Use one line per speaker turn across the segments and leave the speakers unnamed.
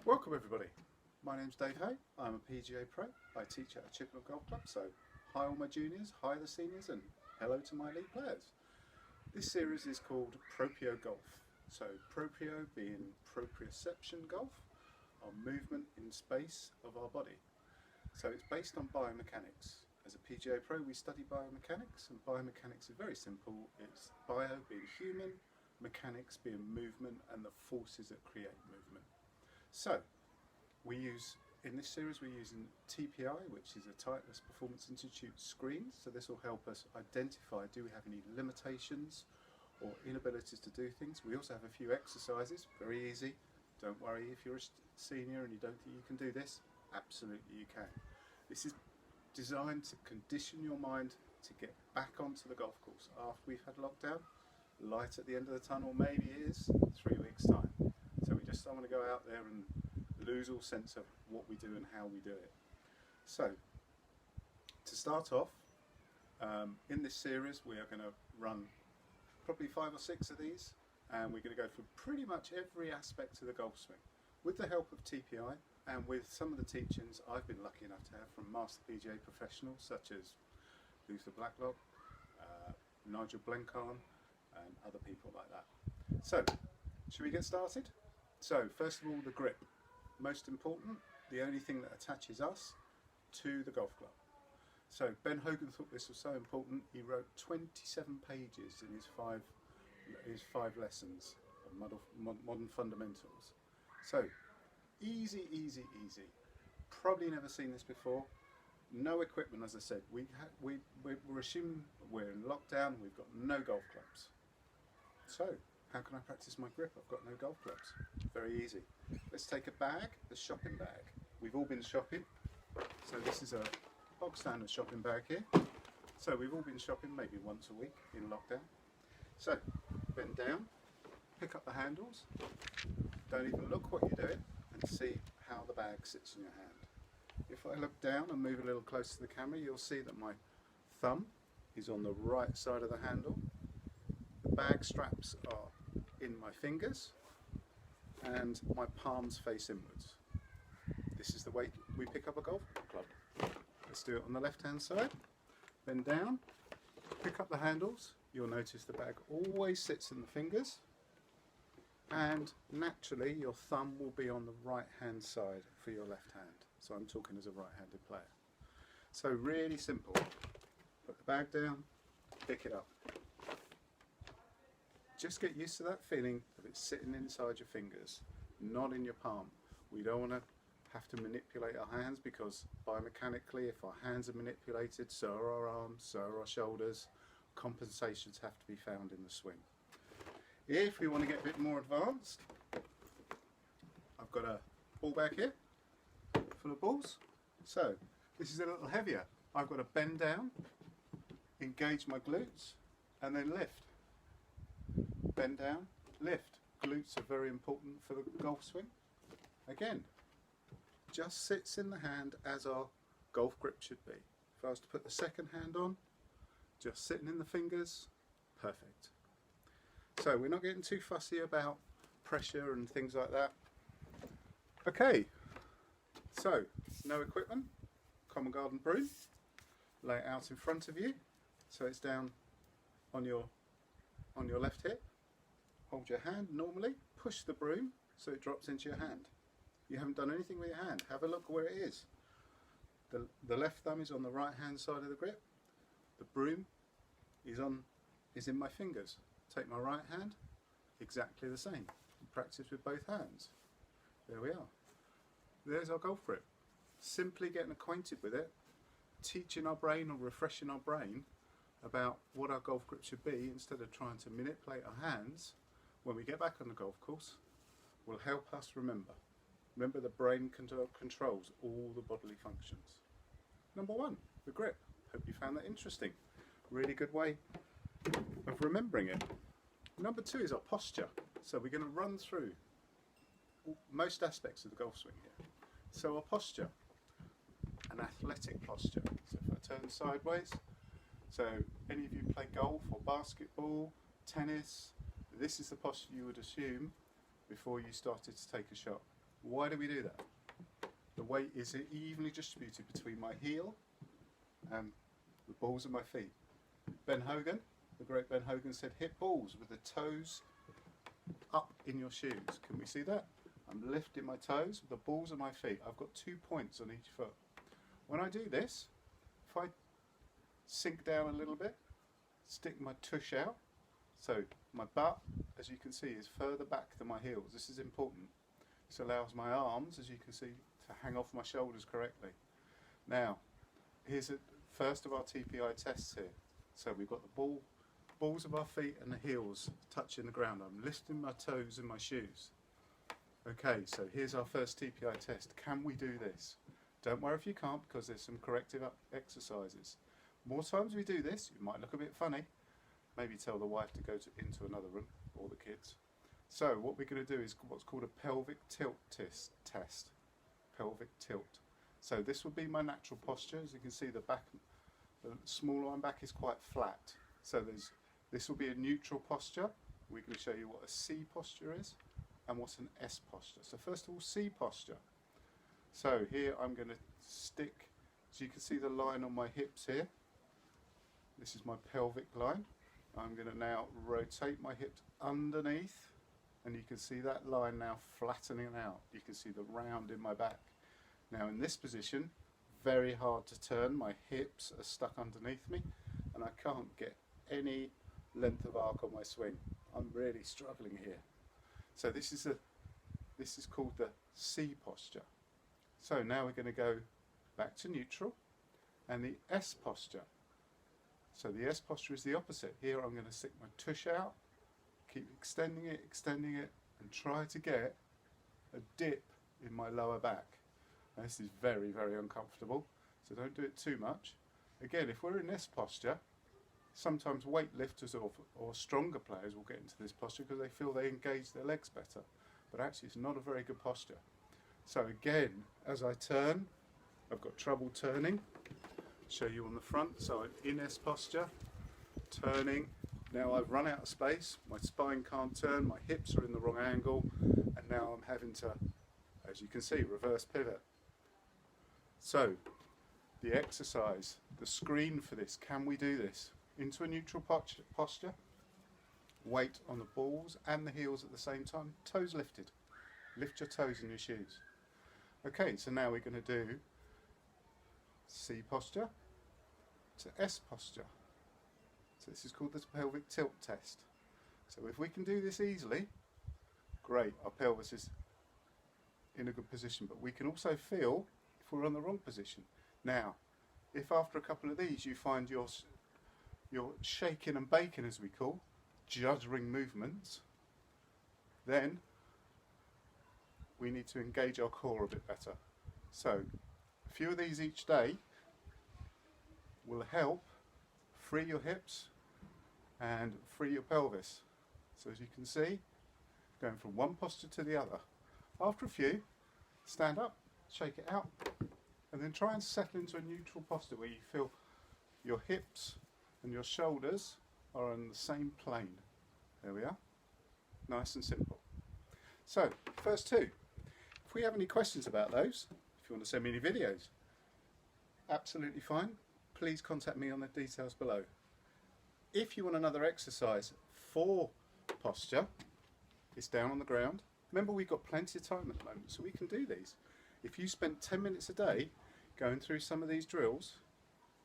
Welcome everybody. My name's Dave Hay. I'm a PGA Pro. I teach at a Chippenham Golf Club, so hi all my juniors, hi the seniors, and hello to my elite players. This series is called ProPrio Golf. So ProPrio being proprioception golf, our movement in space of our body. So it's based on biomechanics. As a PGA Pro we study biomechanics, and biomechanics is very simple. It's bio being human, mechanics being movement, and the forces that create movement. So, in this series we're using TPI, which is a Titleist Performance Institute screen. So this will help us identify, do we have any limitations or inabilities to do things. We also have a few exercises, very easy. Don't worry if you're a senior and you don't think you can do this, absolutely you can. This is designed to condition your mind to get back onto the golf course after we've had lockdown. Light at the end of the tunnel maybe is 3 weeks time. So we just don't want to go out there and lose all sense of what we do and how we do it. So, to start off, in this series we are going to run probably 5 or 6 of these, and we're going to go through pretty much every aspect of the golf swing with the help of TPI and with some of the teachings I've been lucky enough to have from Master PGA professionals such as Luther Blacklock, Nigel Blencarn, and other people like that. So, should we get started? So, first of all, the grip. Most important, the only thing that attaches us to the golf club. So, Ben Hogan thought this was so important, he wrote 27 pages in his five lessons of modern fundamentals. So, easy, easy, easy. Probably never seen this before. No equipment, as I said. We're assuming we're in lockdown, we've got no golf clubs. So, how can I practice my grip? I've got no golf clubs. Very easy. Let's take a bag, the shopping bag. We've all been shopping. So this is a bog standard shopping bag here. So we've all been shopping maybe once a week in lockdown. So, bend down, pick up the handles. Don't even look what you're doing and see how the bag sits in your hand. If I look down and move a little closer to the camera, you'll see that my thumb is on the right side of the handle. The bag straps are in my fingers and my palms face inwards. This is the way we pick up a golf club. Let's do it on the left hand side. Bend down, pick up the handles. You'll notice the bag always sits in the fingers, and naturally your thumb will be on the right hand side for your left hand. So I'm talking as a right handed player. So really simple. Put the bag down, pick it up. Just get used to that feeling of it sitting inside your fingers, not in your palm. We don't want to have to manipulate our hands, because biomechanically, if our hands are manipulated, so are our arms, so are our shoulders. Compensations have to be found in the swing. If we want to get a bit more advanced, I've got a ball bag here full of balls. So this is a little heavier. I've got to bend down, engage my glutes, and then lift. Bend down, lift. Glutes are very important for the golf swing. Again, just sits in the hand as our golf grip should be. If I was to put the second hand on, just sitting in the fingers, perfect. So we're not getting too fussy about pressure and things like that. Okay, so no equipment, common garden broom, lay it out in front of you so it's down on your left hip. Hold your hand normally, push the broom so it drops into your hand. You haven't done anything with your hand. Have a look where it is. The left thumb is on the right hand side of the grip. The broom is in my fingers. Take my right hand, exactly the same. Practice with both hands. There we are. There's our golf grip. Simply getting acquainted with it, teaching our brain or refreshing our brain about what our golf grip should be, instead of trying to manipulate our hands when we get back on the golf course, will help us remember. Remember, the brain controls all the bodily functions. Number 1, the grip. Hope you found that interesting. Really good way of remembering it. Number 2 is our posture. So we're going to run through most aspects of the golf swing here. So our posture, an athletic posture. So if I turn sideways, so any of you play golf or basketball, tennis, this is the posture you would assume before you started to take a shot. Why do we do that? The weight is evenly distributed between my heel and the balls of my feet. Ben Hogan, the great Ben Hogan, said hit balls with the toes up in your shoes. Can we see that? I'm lifting my toes with the balls of my feet. I've got 2 points on each foot. When I do this, if I sink down a little bit, stick my tush out, so my butt, as you can see, is further back than my heels. This is important. This allows my arms, as you can see, to hang off my shoulders correctly. Now, here's the first of our TPI tests here. So we've got the balls of our feet and the heels touching the ground. I'm lifting my toes in my shoes. Okay, so here's our first TPI test. Can we do this? Don't worry if you can't, because there's some corrective exercises. More times we do this, it might look a bit funny. Maybe tell the wife to go into another room, or the kids. So what we're going to do is what's called a pelvic tilt test. Pelvic tilt. So this would be my natural posture. As you can see, the small arm back is quite flat. So this will be a neutral posture. We're going to show you what a C posture is and what's an S posture. So first of all, C posture. So here I'm going to stick, so you can see the line on my hips here. This is my pelvic line. I'm going to now rotate my hips underneath, and you can see that line now flattening out. You can see the round in my back. Now in this position, very hard to turn. My hips are stuck underneath me, and I can't get any length of arc on my swing. I'm really struggling here. So this is called the C posture. So now we're going to go back to neutral, and the S posture. So the S posture is the opposite. Here I'm going to stick my tush out, keep extending it, and try to get a dip in my lower back. Now this is very, very uncomfortable, so don't do it too much. Again, if we're in this posture, sometimes weightlifters or stronger players will get into this posture because they feel they engage their legs better. But actually it's not a very good posture. So again, as I turn, I've got trouble turning. Show you on the front. So I'm in S posture, turning. Now I've run out of space, my spine can't turn, my hips are in the wrong angle, and now I'm having to, as you can see, reverse pivot. So the exercise, the screen for this, can we do this? Into a neutral posture, weight on the balls and the heels at the same time, toes lifted. Lift your toes in your shoes. Okay, so now we're going to do C posture to S posture. So this is called the pelvic tilt test. So if we can do this easily, great, our pelvis is in a good position, but we can also feel if we're on the wrong position. Now, if after a couple of these you find you're shaking and baking, as we call, juddering movements, then we need to engage our core a bit better. So a few of these each day will help free your hips and free your pelvis. So as you can see, going from one posture to the other. After a few, stand up, shake it out, and then try and settle into a neutral posture where you feel your hips and your shoulders are on the same plane. There we are. Nice and simple. So, first two. If we have any questions about those, if you want to send me any videos, absolutely fine. Please contact me on the details below. If you want another exercise for posture, it's down on the ground. Remember, we've got plenty of time at the moment, so we can do these. If you spend 10 minutes a day going through some of these drills,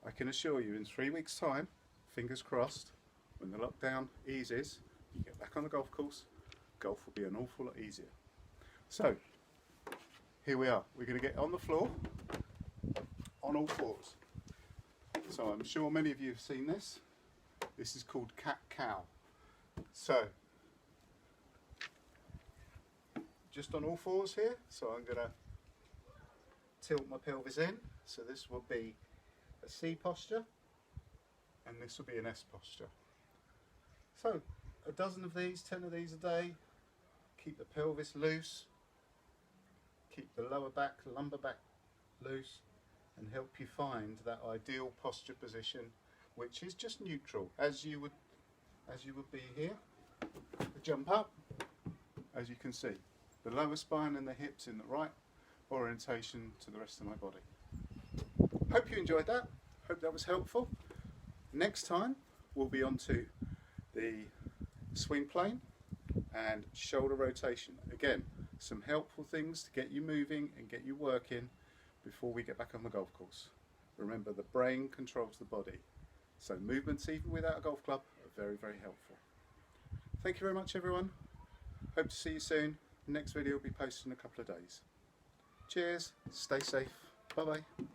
I can assure you in 3 weeks' time, fingers crossed, when the lockdown eases, you get back on the golf course, golf will be an awful lot easier. So, here we are. We're going to get on the floor on all fours. So I'm sure many of you have seen this. This is called cat-cow. So, just on all fours here. So I'm going to tilt my pelvis in. So this will be a C posture, and this will be an S posture. So a dozen of these, 10 of these a day. Keep the pelvis loose, keep the lower back, lumbar back loose, and help you find that ideal posture position, which is just neutral, as you would be here. Jump up, as you can see. the lower spine and the hips in the right orientation to the rest of my body. Hope you enjoyed that. Hope that was helpful. Next time we'll be on to the swing plane and shoulder rotation. Again, some helpful things to get you moving and get you working before we get back on the golf course. Remember, the brain controls the body, so movements even without a golf club are very, very helpful. Thank you very much, everyone. Hope to see you soon. The next video will be posted in a couple of days. Cheers, stay safe, bye bye.